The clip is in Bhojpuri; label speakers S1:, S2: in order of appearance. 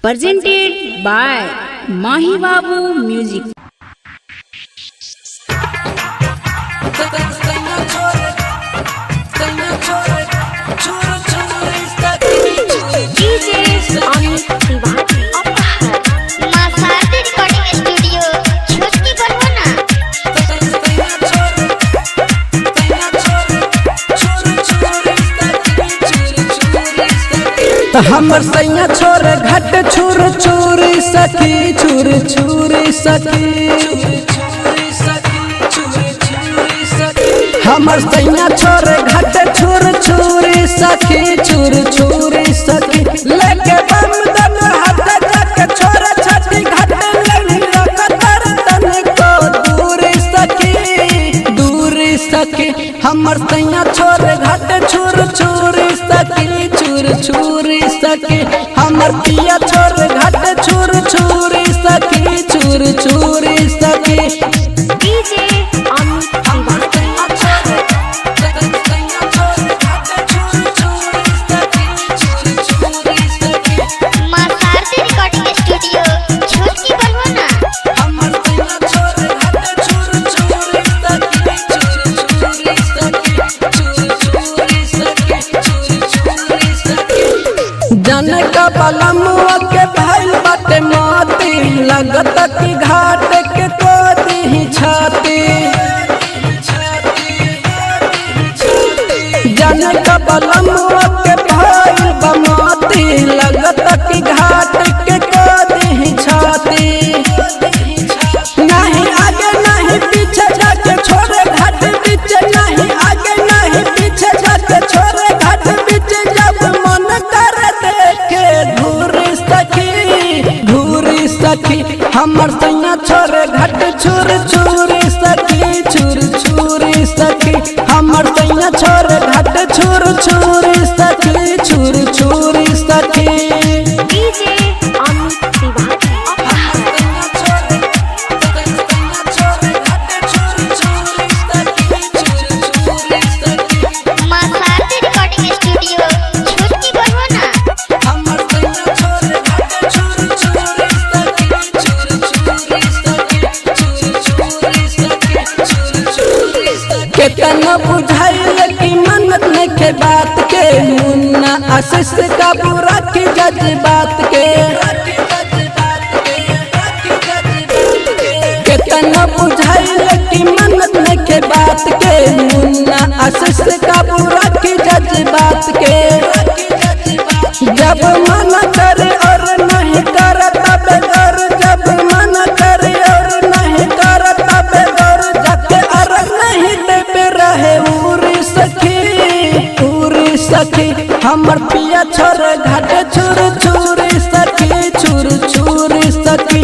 S1: presented by Mahi Babu Music.
S2: हमर सैया छोर घट छुर छुरी सखी छुर छुरी सखी। हमर सैया छोर घट छुर छुरी सखी छुर छुरी सखी। लेके बम दन हाथ जाके छोर छठी घट लगी रकतर तन को दूरी सखी दूरी सखी। हमर सैया छोर घट छुर छुरी सखी छुर छुरी सखी। हमर पिया छोर घट छुर छुरी सखी छुर छुरी सखी। जन का बलमुआ के भइल बाटे मोती लगत की घाट के कोदी ही छाती। जन का बलमुआ के भइल बमोती लगत की घाट के कोदी ही छाती। नहीं आगे नहीं पीछे जाके छोरे घाट बीच नहीं आगे नहीं पीछे जाके छोरे घाट बीच जब मन कर घूरी सखी। हमर सैया छोरे घट छुर छुरी सखी छुर छुरी सखी। हमर सैया छोरे घट छुर छुरी सखी छुर छुरी सखी। केतना बुझाइल की मन्नत के बात के मुन्ना आशीष का बुरा की जज्बात के। केतना बुझाइल की मन्नत के बात के मुन्ना आशीष का बुरा की जज्बात के। जब मन करे और नहीं करता बेगर जब मन करे और नहीं करता बेगर जाके अरग नहीं देते रहे उरी सखी। हमर पिया छोर घाट छुर छुरी सखी छुर छुरी सखी।